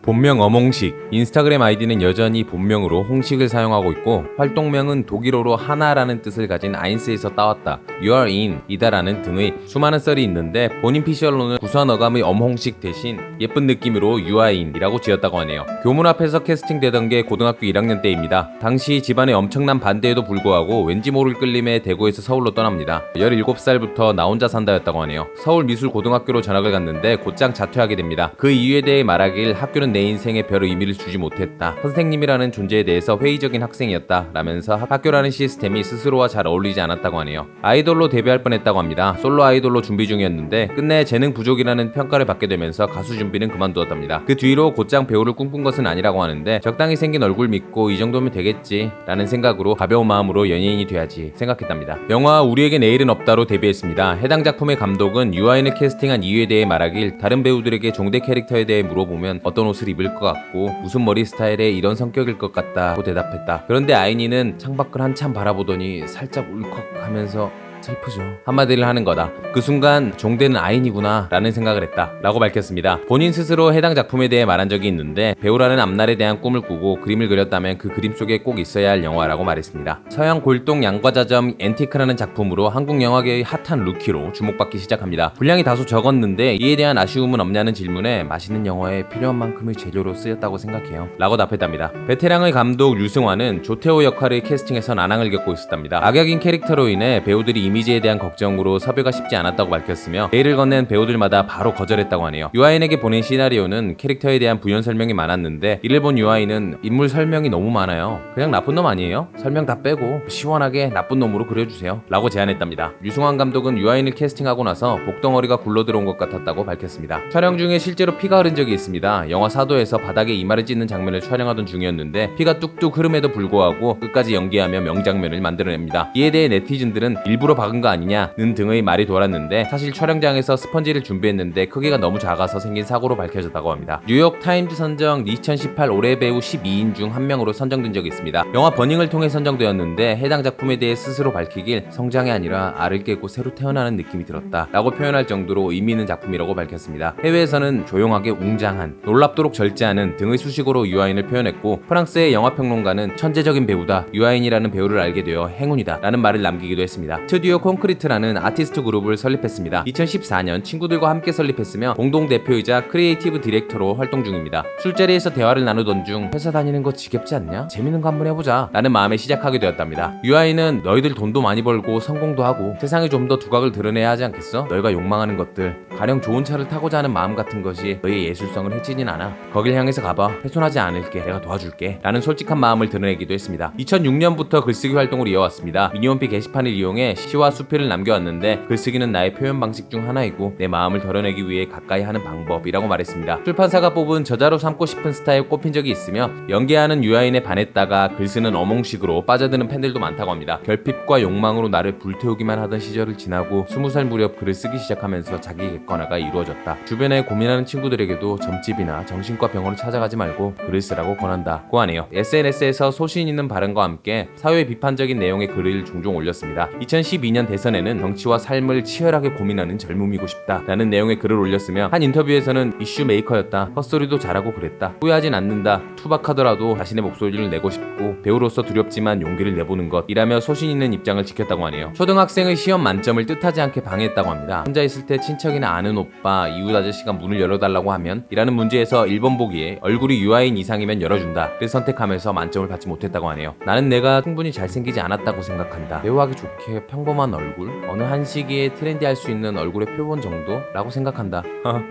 본명 엄홍식, 인스타그램 아이디는 여전히 본명으로 홍식을 사용하고 있고 활동명은 독일어로 하나라는 뜻을 가진 아인스에서 따왔다, You are in 이다라는 등의 수많은 썰이 있는데 본인 피셜로는 구수한 어감의 엄홍식 대신 예쁜 느낌으로 You are in 이라고 지었다고 하네요. 교문 앞에서 캐스팅되던 게 고등학교 1학년 때입니다. 당시 집안의 엄청난 반대에도 불구하고 왠지 모를 끌림에 대구에서 서울로 떠납니다. 17살부터 나 혼자 산다였다고 하네요. 서울미술고등학교로 전학을 갔는데 곧장 자퇴하게 됩니다. 그 이유에 대해 말하길 학교는 내 인생에 별 의미를 주지 못했다. 선생님이라는 존재에 대해서 회의적인 학생이었다 라면서 학교라는 시스템이 스스로와 잘 어울리지 않았다고 하네요. 아이돌로 데뷔할 뻔했다고 합니다. 솔로 아이돌로 준비 중이었는데 끝내 재능 부족이라는 평가를 받게 되면서 가수 준비는 그만두었답니다. 그 뒤로 곧장 배우를 꿈꾼 것은 아니라고 하는데 적당히 생긴 얼굴 믿고 이 정도면 되겠지 라는 생각으로 가벼운 마음으로 연예인이 돼야지 생각했답니다. 영화 우리에게 내일은 없다로 데뷔했습니다. 해당 작품의 감독은 유아인을 캐스팅한 이유에 대해 말하길 다른 배우들에게 종대 캐릭터에 대해 물어보면 어떤 옷을 입을 것 같고 무슨 머리 스타일에 이런 성격일 것 같다고 대답했다. 그런데 아인이는 창밖을 한참 바라보더니 살짝 울컥하면서 슬프죠. 한마디를 하는 거다. 그 순간 종대는 아인이구나 라는 생각을 했다 라고 밝혔습니다. 본인 스스로 해당 작품에 대해 말한 적이 있는데 배우라는 앞날에 대한 꿈을 꾸고 그림을 그렸다면 그 그림 속에 꼭 있어야 할 영화라고 말했습니다. 서양 골동 양과자점 앤티크라는 작품으로 한국 영화계의 핫한 루키로 주목받기 시작합니다. 분량이 다소 적었는데 이에 대한 아쉬움은 없냐는 질문에 맛있는 영화에 필요한 만큼의 재료로 쓰였다고 생각해요 라고 답했답니다. 베테랑의 감독 류승환은 조태호 역할의 캐스팅에서 난항을 겪고 있었답니다. 악역인 캐릭터로 인해 배우들이 이미지에 대한 걱정으로 섭외가 쉽지 않았다고 밝혔으며 메일을 건넨 배우들마다 바로 거절했다고 하네요. 유아인에게 보낸 시나리오는 캐릭터에 대한 부연 설명이 많았는데 이를 본 유아인은 인물 설명이 너무 많아요. 그냥 나쁜 놈 아니에요? 설명 다 빼고 시원하게 나쁜 놈으로 그려주세요 라고 제안했답니다. 류승환 감독은 유아인을 캐스팅하고 나서 복덩어리가 굴러들어온 것 같았다고 밝혔습니다. 촬영 중에 실제로 피가 흐른 적이 있습니다. 영화 사도에서 바닥에 이마를 찢는 장면을 촬영하던 중이었는데 피가 뚝뚝 흐름에도 불구하고 끝까지 연기하며 명장면을 만들어냅니다. 이에 대해 네티즌들은 일부러 박은 거 아니냐는 등의 말이 돌았는데 사실 촬영장에서 스펀지를 준비했는데 크기가 너무 작아서 생긴 사고로 밝혀졌다고 합니다. 뉴욕 타임즈 선정 2018 올해 배우 12인 중 한 명으로 선정된 적이 있습니다. 영화 버닝을 통해 선정되었는데 해당 작품에 대해 스스로 밝히길 성장이 아니라 알을 깨고 새로 태어나는 느낌이 들었다 라고 표현할 정도로 의미 있는 작품이라고 밝혔습니다. 해외에서는 조용하게 웅장한, 놀랍도록 절제하는 등의 수식어로 유아인을 표현했고 프랑스의 영화평론가는 천재적인 배우다, 유아인이라는 배우를 알게 되어 행운이다 라는 말을 남기기도 했습니다. 스튜디오 콘크리트라는 아티스트 그룹을 설립했습니다. 2014년 친구들과 함께 설립했으며 공동대표이자 크리에이티브 디렉터로 활동 중입니다. 술자리에서 대화를 나누던 중 회사 다니는 거 지겹지 않냐? 재밌는 거 한번 해보자 라는 마음에 시작하게 되었답니다. 유아인은 너희들 돈도 많이 벌고 성공도 하고 세상에 좀 더 두각을 드러내야 하지 않겠어? 너희가 욕망하는 것들, 가령 좋은 차를 타고자 하는 마음 같은 것이 너희의 예술성을 해치진 않아. 거길 향해서 가봐. 훼손하지 않을게. 내가 도와줄게 라는 솔직한 마음을 드러내기도 했습니다. 2006년부터 글쓰기 활동을 이어왔습니다. 미니홈피 게시판을 이용해 시와 수필을 남겨왔는데 글쓰기는 나의 표현 방식 중 하나이고 내 마음을 덜어내기 위해 가까이 하는 방법이라고 말했습니다. 출판사가 뽑은 저자로 삼고 싶은 스타에 꼽힌 적이 있으며 연기하는 유아인에 반했다가 글쓰는 어몽식으로 빠져드는 팬들도 많다고 합니다. 결핍과 욕망으로 나를 불태우기만 하던 시절을 지나고 20살 무렵 글을 쓰기 시작하면서 자기 객관화가 이루어졌다. 주변에 고민하는 친구들에게도 점집이나 정신과 병원을 찾아가지 말고 글을 쓰라고 권한다고 하네요. SNS에서 소신 있는 발언과 함께 사회 비판적인 내용의 글을 종종 올렸습니다. 2012년 대선에는 정치와 삶을 치열하게 고민하는 젊음이고 싶다 라는 내용의 글을 올렸으며 한 인터뷰에서는 이슈 메이커였다, 헛소리도 잘하고 그랬다, 후회하진 않는다, 투박하더라도 자신의 목소리를 내고 싶고 배우로서 두렵지만 용기를 내보는 것 이라며 소신 있는 입장을 지켰다고 하네요. 초등학생의 시험 만점을 뜻하지 않게 방해했다고 합니다. 혼자 있을 때 친척이나 아는 오빠, 이웃 아저씨가 문을 열어달라고 하면 이라는 문제에서 1번 보기에 얼굴이 유아인 이상이면 열어준다를 선택하면서 만점을 받지 못했다고 하네요. 나는 내가 충분히 잘생기지 않았다고 생각한다. 배우하기 좋게 평범한 얼굴, 어느 한 시기에 트렌디할 수 있는 얼굴의 표본 정도라고 생각한다.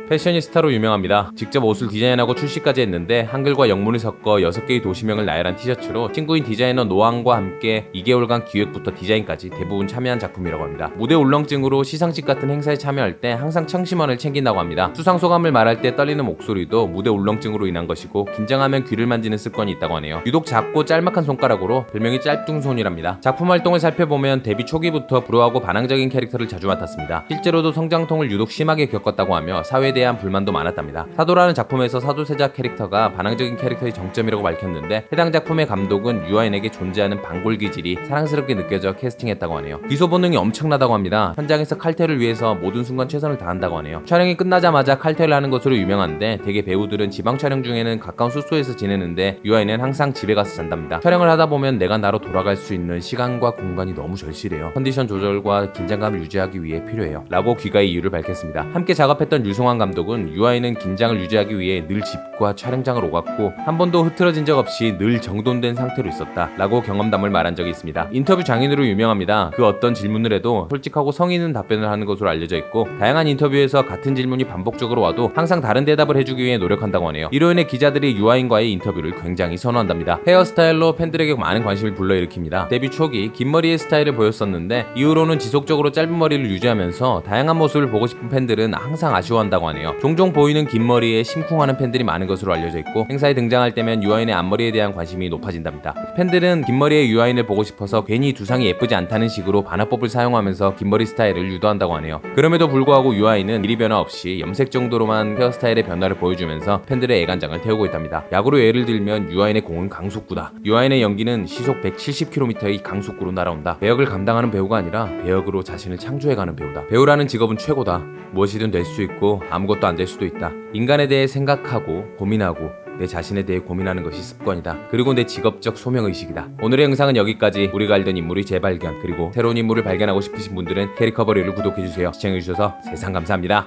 패셔니스타로 유명합니다. 직접 옷을 디자인하고 출시까지 했는데 한글과 영문을 섞어 6개의 도시명을 나열한 티셔츠로 친구인 디자이너 노왕과 함께 2개월간 기획부터 디자인까지 대부분 참여한 작품이라고 합니다. 무대 울렁증으로 시상식 같은 행사에 참여할 때 항상 청심원을 챙긴다고 합니다. 수상 소감을 말할 때 떨리는 목소리도 무대 울렁증으로 인한 것이고 긴장하면 귀를 만지는 습관이 있다고 하네요. 유독 작고 짤막한 손가락으로 별명이 짤뚱손이랍니다. 작품 활동을 살펴보면 데뷔 초기부터 때부터 불우하고 반항적인 캐릭터를 자주 맡았습니다. 실제로도 성장통을 유독 심하게 겪었다고 하며 사회에 대한 불만도 많았답니다. 사도라는 작품에서 사도세자 캐릭터가 반항적인 캐릭터의 정점이라고 밝혔는데 해당 작품의 감독은 유아인에게 존재하는 방골 기질이 사랑스럽게 느껴져 캐스팅했다고 하네요. 기소 본능이 엄청나다고 합니다. 현장에서 칼퇴를 위해서 모든 순간 최선을 다한다고 하네요. 촬영이 끝나자마자 칼퇴를 하는 것으로 유명한데 대개 배우들은 지방 촬영 중에는 가까운 숙소에서 지내는데 유아인은 항상 집에 가서 잔답니다. 촬영을 하다 보면 내가 나로 돌아갈 수 있는 시간과 공간이 너무 절실해요. 컨디션 조절과 긴장감을 유지하기 위해 필요해요. 라고 귀가의 이유를 밝혔습니다. 함께 작업했던 유승환 감독은 유아인은 긴장을 유지하기 위해 늘 집과 촬영장을 오갔고 한 번도 흐트러진 적 없이 늘 정돈된 상태로 있었다 라고 경험담을 말한 적이 있습니다. 인터뷰 장인으로 유명합니다. 그 어떤 질문을 해도 솔직하고 성의 있는 답변을 하는 것으로 알려져 있고 다양한 인터뷰에서 같은 질문이 반복적으로 와도 항상 다른 대답을 해주기 위해 노력한다고 하네요. 이로 인해 기자들이 유아인과의 인터뷰를 굉장히 선호한답니다. 헤어스타일로 팬들에게 많은 관심을 불러일으킵니다. 데뷔 초기 긴 머리의 스타일을 보였었는데 이후로는 지속적으로 짧은 머리를 유지하면서 다양한 모습을 보고 싶은 팬들은 항상 아쉬워한다고 하네요. 종종 보이는 긴 머리에 심쿵하는 팬들이 많은 것으로 알려져 있고 행사에 등장할 때면 유아인의 앞머리에 대한 관심이 높아진답니다. 팬들은 긴 머리의 유아인을 보고 싶어서 괜히 두상이 예쁘지 않다는 식으로 반화법을 사용하면서 긴 머리 스타일을 유도한다고 하네요. 그럼에도 불구하고 유아인은 일이 변화 없이 염색 정도로만 헤어스타일의 변화를 보여주면서 팬들의 애간장을 태우고 있답니다. 야구로 예를 들면 유아인의 공은 강속구다. 유아인의 연기는 시속 170km의 강속구로 날아온다. 배역을 감당하는 배우가 아니라 배역으로 자신을 창조해가는 배우다. 배우라는 직업은 최고다. 무엇이든 될 수 있고 아무것도 안 될 수도 있다. 인간에 대해 생각하고 고민하고 내 자신에 대해 고민하는 것이 습관이다. 그리고 내 직업적 소명의식이다. 오늘의 영상은 여기까지. 우리가 알던 인물의 재발견 그리고 새로운 인물을 발견하고 싶으신 분들은 캐릭커버리를 구독해주세요. 시청해주셔서 세상 감사합니다.